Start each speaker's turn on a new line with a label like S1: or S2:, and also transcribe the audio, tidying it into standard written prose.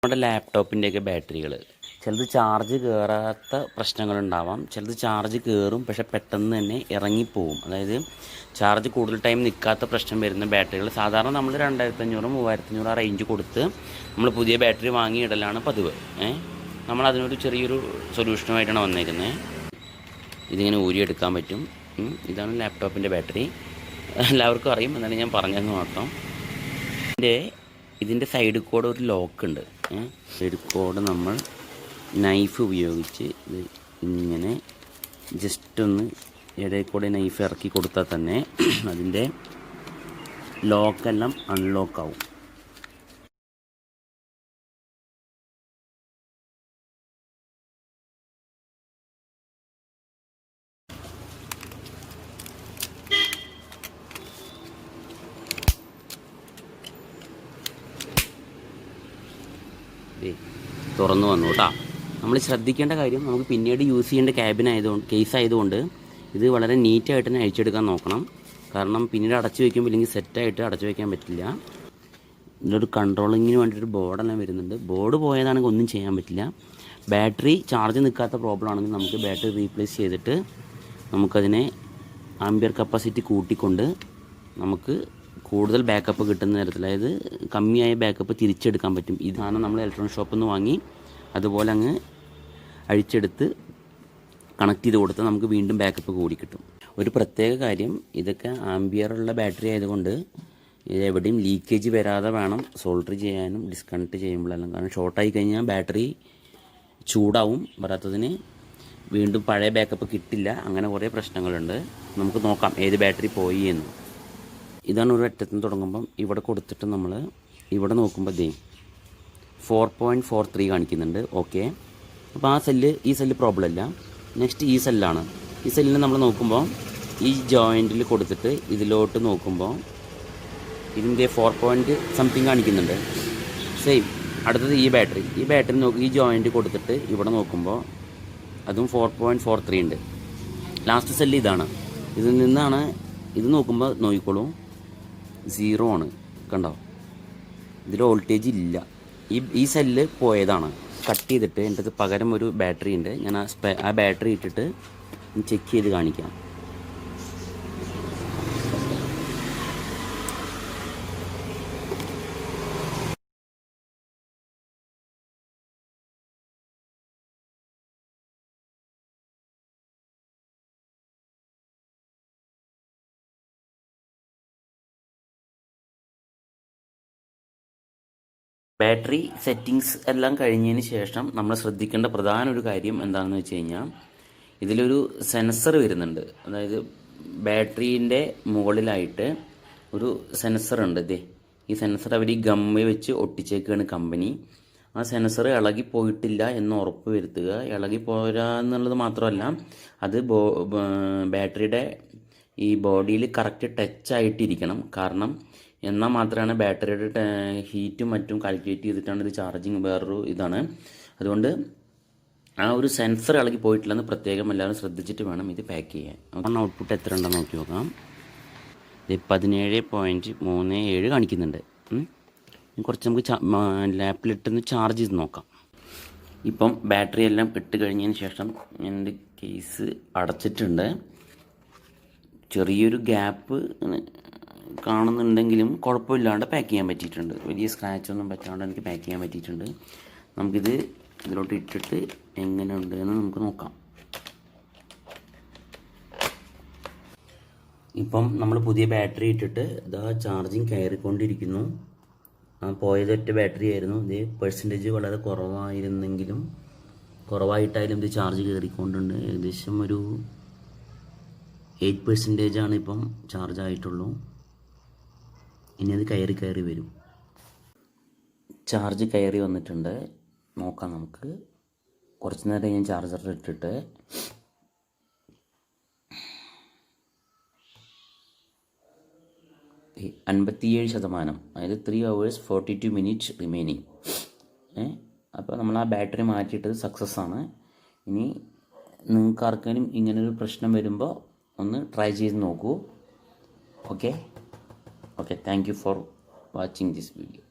S1: നമ്മുടെ ലാപ്ടോപ്പിൻ്റെയൊക്കെ ബാറ്ററികൾ ചിലത് ചാർജ് കയറാത്ത പ്രശ്നങ്ങളുണ്ടാവാം, ചിലത് ചാർജ് കയറും പക്ഷെ പെട്ടെന്ന് തന്നെ ഇറങ്ങിപ്പോവും. അതായത് ചാർജ് കൂടുതൽ ടൈം നിൽക്കാത്ത പ്രശ്നം വരുന്ന ബാറ്ററികൾ സാധാരണ നമ്മൾ 2500 3500 ആ റേഞ്ച് കൊടുത്ത് നമ്മൾ പുതിയ ബാറ്ററി വാങ്ങിയിടലാണ് പതിവ്. നമ്മളതിനൊരു ചെറിയൊരു സൊല്യൂഷനുമായിട്ടാണ് വന്നേക്കുന്നത്. ഇതിങ്ങനെ ഊരിയെടുക്കാൻ പറ്റും. ഇതാണ് ലാപ്ടോപ്പിൻ്റെ ബാറ്ററി. എല്ലാവർക്കും അറിയും, എന്നാലും ഞാൻ പറഞ്ഞതെന്ന് മാത്രം. ഇതിൻ്റെ സൈഡ് കൂടെ ഒരു ലോക്ക് ഉണ്ട്. സൈഡ് കൂടെ നമ്മൾ നൈഫ് ഉപയോഗിച്ച് ഇത് ഇങ്ങനെ ജസ്റ്റ് ഒന്ന് ഇടയിൽ കൂടെ നൈഫ് ഇറക്കി കൊടുത്താൽ തന്നെ അതിൻ്റെ ലോക്കെല്ലാം അൺലോക്കാവും. തുറന്നു വന്നു കേട്ടോ. നമ്മൾ ശ്രദ്ധിക്കേണ്ട കാര്യം, നമുക്ക് പിന്നീട് യൂസ് ചെയ്യേണ്ട കേസ് ആയതുകൊണ്ട് ഇത് വളരെ നീറ്റായിട്ട് തന്നെ അഴിച്ചെടുക്കാൻ നോക്കണം. കാരണം പിന്നീട് അടച്ചു വയ്ക്കുമ്പോൾ ഇല്ലെങ്കിൽ സെറ്റായിട്ട് അടച്ചു വയ്ക്കാൻ പറ്റില്ല. ഇതിലൊരു കൺട്രോളിങ്ങിന് വേണ്ടിയിട്ടൊരു ബോർഡെല്ലാം വരുന്നുണ്ട്. ബോർഡ് പോയതാണെങ്കിൽ ഒന്നും ചെയ്യാൻ പറ്റില്ല. ബാറ്ററി ചാർജ് നിൽക്കാത്ത പ്രോബ്ലം ആണെങ്കിൽ നമുക്ക് ബാറ്ററി റീപ്ലേസ് ചെയ്തിട്ട് നമുക്കതിനെ ആംബിയർ കപ്പാസിറ്റി കൂട്ടിക്കൊണ്ട് നമുക്ക് കൂടുതൽ ബാക്കപ്പ് കിട്ടുന്ന തരത്തിൽ, അതായത് കമ്മിയായ ബാക്കപ്പ് തിരിച്ചെടുക്കാൻ പറ്റും. ഇതാണ് നമ്മൾ ഇലക്ട്രോണിക് ഷോപ്പിൽ നിന്ന് വാങ്ങി അതുപോലെ അങ്ങ് അഴിച്ചെടുത്ത് കണക്ട് ചെയ്ത് കൊടുത്താൽ നമുക്ക് വീണ്ടും ബാക്കപ്പ് കൂടി കിട്ടും. ഒരു പ്രത്യേക കാര്യം, ഇതൊക്കെ ആംബിയറുള്ള ബാറ്ററി ആയതുകൊണ്ട് എവിടെയും ലീക്കേജ് വരാതെ വേണം സോൾഡർ ചെയ്യാനും ഡിസ്കണക്ട് ചെയ്യുമ്പോഴെല്ലാം. കാരണം ഷോർട്ടായി കഴിഞ്ഞാൽ ബാറ്ററി ചൂടാവും, വരാത്തതിന് വീണ്ടും പഴയ ബാക്കപ്പ് കിട്ടില്ല. അങ്ങനെ കുറേ പ്രശ്നങ്ങളുണ്ട്. നമുക്ക് നോക്കാം ഏത് ബാറ്ററി പോയി എന്ന്. ഇതാണ് ഒരു അറ്റത്തുനിന്ന് തുടങ്ങുമ്പം ഇവിടെ കൊടുത്തിട്ട് നമ്മൾ ഇവിടെ നോക്കുമ്പോൾ 4.43 കാണിക്കുന്നുണ്ട്. ഓക്കെ, അപ്പോൾ ഈ സെല്ല് പ്രോബ്ലം ഇല്ല. നെക്സ്റ്റ് ഈ സെല്ലാണ്. ഈ സെല്ലിന് നമ്മൾ നോക്കുമ്പോൾ ഈ ജോയിൻറ്റിൽ കൊടുത്തിട്ട് ഇതിലോട്ട് നോക്കുമ്പോൾ ഇതിൻ്റെ 4 കാണിക്കുന്നുണ്ട്. സെയിം. അടുത്തത് ഈ ബാറ്ററി നോക്കി ഈ ജോയിൻറ്റ് കൊടുത്തിട്ട് ഇവിടെ നോക്കുമ്പോൾ അതും 4.43 ഉണ്ട്. ലാസ്റ്റ് സെല്ല് ഇതാണ്. ഇതിൽ നിന്നാണ് ഇത് നോക്കുമ്പോൾ നോക്കിക്കോളൂ, 0 ആണ്. കണ്ടോ, ഇതിൽ വോൾട്ടേജ് ഇല്ല. ഈ സെല്ല് പോയതാണ്. കട്ട് ചെയ്തിട്ട് എൻ്റെ അടുത്ത് പകരം ഒരു ബാറ്ററി ഉണ്ട്. ഞാൻ ആ ബാറ്ററി ഇട്ടിട്ട് ചെക്ക് ചെയ്ത് കാണിക്കാം. ബാറ്ററി സെറ്റിങ്സ് എല്ലാം കഴിഞ്ഞതിന് ശേഷം നമ്മൾ ശ്രദ്ധിക്കേണ്ട പ്രധാന ഒരു കാര്യം എന്താണെന്ന് വെച്ച് കഴിഞ്ഞാൽ, ഇതിലൊരു സെൻസർ വരുന്നുണ്ട്. അതായത് ബാറ്ററീൻ്റെ മുകളിലായിട്ട് ഒരു സെൻസർ ഉണ്ട്. ഈ സെൻസർ അവർ ഈ ഗമ്മ വെച്ച് ഒട്ടിച്ചേക്കാണ് കമ്പനി. ആ സെൻസർ ഇളകിപ്പോയിട്ടില്ല എന്ന് ഉറപ്പ് വരുത്തുക. ഇളകിപ്പോരാ എന്നുള്ളത് മാത്രമല്ല, അത് ബാറ്ററിയുടെ ഈ ബോഡിയിൽ കറക്റ്റ് ടച്ച് ആയിട്ടിരിക്കണം. കാരണം എന്നാൽ മാത്രമാണ് ബാറ്ററിയുടെ ഹീറ്റും മറ്റും കാൽക്കുലേറ്റ് ചെയ്തിട്ടാണ് ഇത് ചാർജിങ്. വേറൊരു ഇതാണ്. അതുകൊണ്ട് ആ ഒരു സെൻസർ ഇളകി പോയിട്ടില്ലെന്ന് പ്രത്യേകം എല്ലാവരും ശ്രദ്ധിച്ചിട്ട് വേണം ഇത് പാക്ക് ചെയ്യാൻ. അപ്പോൾ ഔട്ട്പുട്ട് എത്ര ഉണ്ടെന്ന് നോക്കി നോക്കാം. 17.37 കാണിക്കുന്നുണ്ട്. കുറച്ച് നമുക്ക് ലാപ്പിലിട്ടൊന്ന് ചാർജ് ചെയ്ത് നോക്കാം. ഇപ്പം ബാറ്ററി എല്ലാം ഇട്ട് കഴിഞ്ഞതിന് ശേഷം എൻ്റെ കേസ് അടച്ചിട്ടുണ്ട്. ചെറിയൊരു ഗ്യാപ്പ് കാണുന്നുണ്ടെങ്കിലും കുഴപ്പമില്ലാണ്ട് പാക്ക് ചെയ്യാൻ പറ്റിയിട്ടുണ്ട്. വലിയ സ്ക്രാച്ചൊന്നും പറ്റാണ്ട് എനിക്ക് പാക്ക് ചെയ്യാൻ പറ്റിയിട്ടുണ്ട്. നമുക്കിത് ഇതിലോട്ട് ഇട്ടിട്ട് എങ്ങനെയുണ്ട് എന്ന് നമുക്ക് നോക്കാം. ഇപ്പം നമ്മൾ പുതിയ ബാറ്ററി ഇട്ടിട്ട് ഇതാ ചാർജിങ് കയറിക്കൊണ്ടിരിക്കുന്നു. പോയതൊറ്റ ബാറ്ററി ആയിരുന്നു. ഇത് പെർസെൻറ്റേജ് വളരെ കുറവായിട്ടായാലും ഇത് ചാർജ് കയറിക്കൊണ്ടുണ്ട്. ഏകദേശം ഒരു 8% ഇപ്പം ചാർജ് ആയിട്ടുള്ളൂ. ഇനി അത് കയറി വരും. ചാർജ് കയറി വന്നിട്ടുണ്ട്. നോക്കാം നമുക്ക്. കുറച്ച് നേരം ഞാൻ ചാർജർ ഇട്ടിട്ട് 57%, അതായത് 3 hours 42 minutes റിമൈനിങ്. അപ്പോൾ നമ്മൾ ആ ബാറ്ററി മാറ്റിയിട്ടത് സക്സസ് ആണ്. ഇനി നിങ്ങൾക്ക് ആർക്കെങ്കിലും ഇങ്ങനൊരു പ്രശ്നം വരുമ്പോൾ ഒന്ന് ട്രൈ ചെയ്ത് നോക്കൂ. Okay, thank you for watching this video.